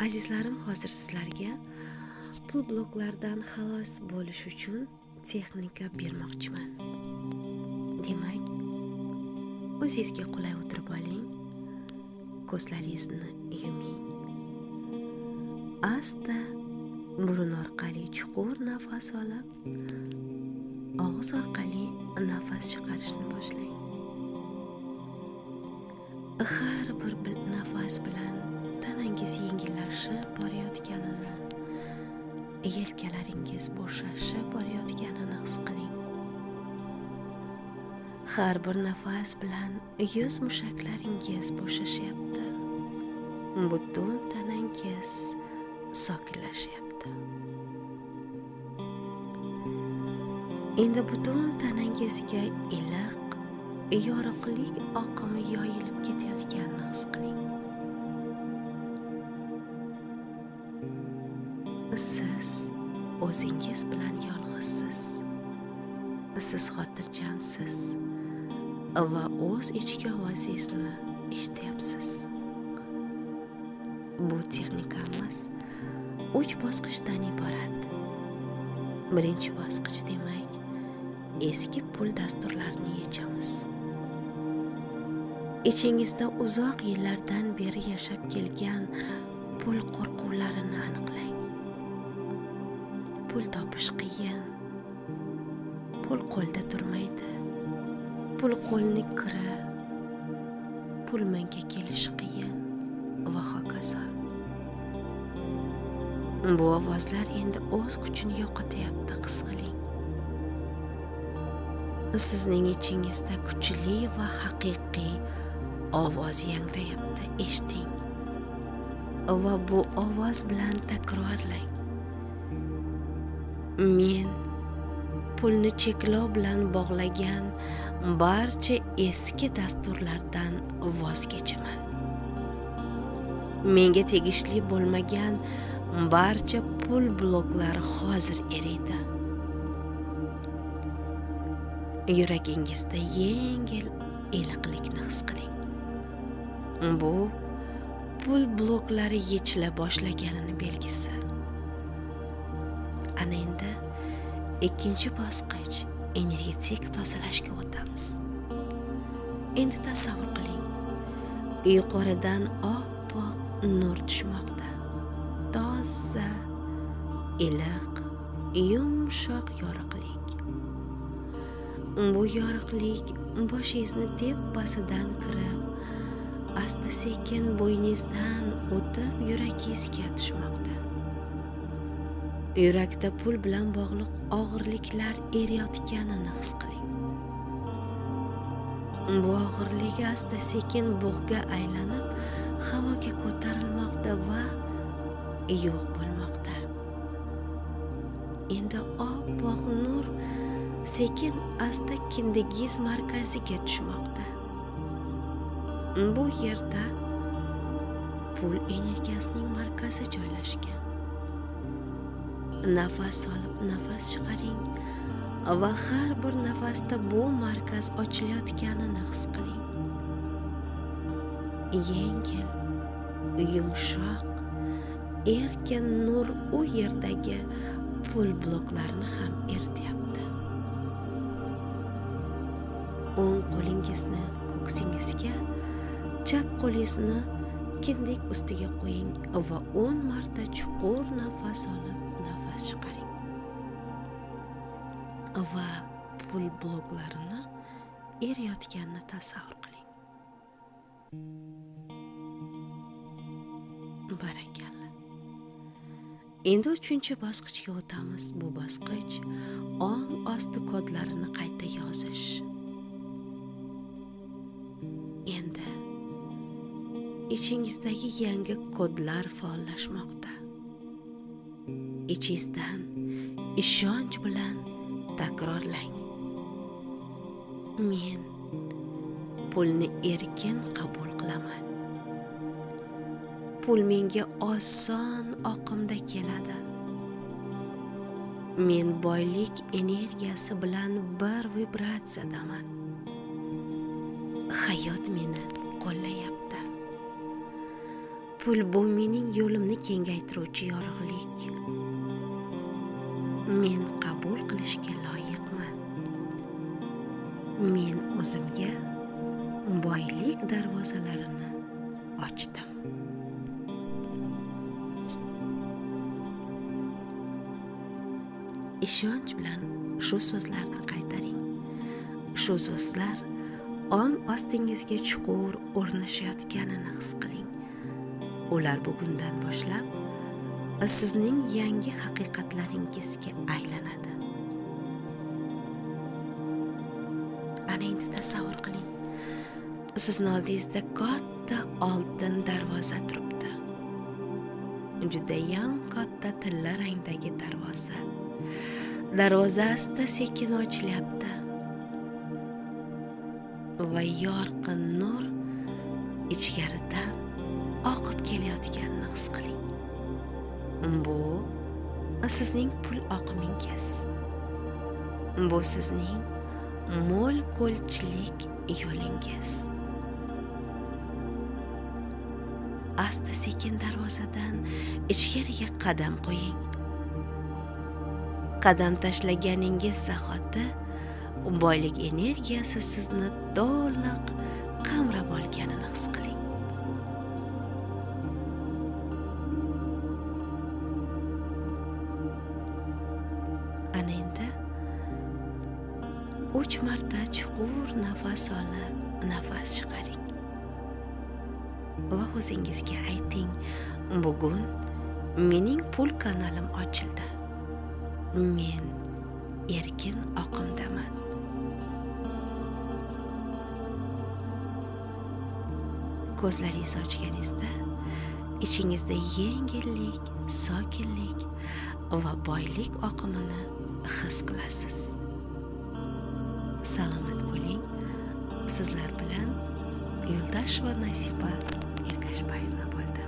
Azizlarim, hozir sizlarga pul bloklaridan xalos bo'lish uchun texnika bermoqchiman. Demak, o'zingizga qulay o'tirib oling, ko'zlaringizni yuming. Asta burun orqali chuqur nafas olib, og'iz orqali nafas chiqarishni boshlang. Har bir nafas bilan tanangiz yengillashib borayotganini, yelkalaringiz bo'shashib borayotganini his qiling. Har bir nafas bilan yuz mushaklaringiz bo'shashyapti. Butun tanangiz sokinlashyapti. Endi butun tanangizga iliq, yorug'lik oqimi yoyilib ketayotganini his qiling. Siz o'zingiz bilan yolg'izsiz. Siz xotirjamsiz va o'z ichki ovozingizni eshityapsiz. Bu texnikamiz 3 bosqichdan iborat. Birinchi bosqich demak, eski pul dasturlarini yechamiz. Ichingizda uzoq yillardan beri yashab kelgan pul qo'rquvlarini aniqlang. Pul topish qiyin, pul qo'lda turmaydi, pul qo'lni kira, pul menga kelishi qiyin va hokazo. Bu ovozlar endi o'z kuchini yo'qotyapti, his qiling. Sizning ichingizda kuchli va haqiqiy ovoz yangrayapti, eshiting. Va bu ovoz bilan takrorlang. Men pulni cheklov bilan bog'lagan barcha eski dasturlardan voz kechaman. Menga tegishli bo'lmagan barcha pul bloklari hozir eriydi. Yuragingizda yengil iliqlikni his qiling. Bu pul bloklari yechila boshlaganini belgisi. Ana endi ikkinchi bosqich energetik tozalashga o'tamiz. Endi tasavvur qiling. Yuqoridan oppoq nur tushmoqda. Toza, iliq, yumshoq yorug'lik. Bu yorug'lik boshingizni tepasidan kirib, asta-sekin bo'yningizdan o'tib yuragingizga tushmoqda. Yurakda pul bilan bog'liq og'irliklar eriyotganini his qiling. Bu og'irlik asta-sekin bug'ga aylanib, havoga ko'tarilmoqda va yo'q bo'lmoqda. Endi oppoq nur sekin asta kindigiz markaziga tushmoqda. Bu yerda pul energiyasining markazi joylashgan. Nafas olib, nafas chiqaring va har bir nafasda bu markaz ochilayotganini his qiling. Yengil, yumshoq, erkin nur u yerdagi pul bloklarini ham erityapti. O'ng qo'lingizni ko'ksingizga, chap qo'lingizni kindik ustiga qo'ying va 10 marta chuqur nafas olib, nafas chiqaring. Va pul bloklarini eriyotganini tasavvur qiling. Barakalla. Endi 3-chi bosqichga o'tamiz. Bu bosqich ong osti kodlarini qayta yozish. Endi ichingizdagi yangi kodlar faollashmoqda. Ichingizdan ishonch bilan takrorlang. Men pulni erkin qabul qilaman. Pul menga oson oqimda keladi. Men boylik energiyasi bilan bir vibratsiyadaman. Hayot meni qo'llayapti. pul bu mening yo'limni kengaytiruvchi yorug'lik. Men qabul qilishga loyiqman. Men o'zimga boylik darvozalarini ochdim. Ishonch bilan shu so'zlarni qaytaring. Shu so'zlar ong ostingizga chuqur o'rnashayotganini his qiling. Ular bugundan boshlab sizning yangi haqiqatlaringizga aylanadi. Ana endi tasavvur qiling. Sizning oldingizda katta oltin darvoza turibdi. Judayam katta tilla rangdagi darvoza. Darvoza asta-sekin ochilyapti. Va yorqin nur ichkaridan oqib kelayotganini his qiling. Bu sizning pul oqimingiz. Bu sizning mo'l ko'lchilik yo'lingiz. Asta-sekin darvozadan ichkariga qadam qo'ying. Qadam tashlaganingiz zahoti boylik energiyasi sizni to'liq qamrab olganini his qiling. Ana endi 3 marta chuqur nafas olib, nafas chiqaring. Va o'zingizga ayting, bugun mening pul kanalim ochildi. Men erkin oqimdaman. Ko'zlaringizni ochganingizda ichingizda yengillik, sokinlik va boylik oqimini his qilasiz. Salomat bo'ling. Sizlar bilan Yo'ldosh va Nasiba Ergashbayeva bo'ldi.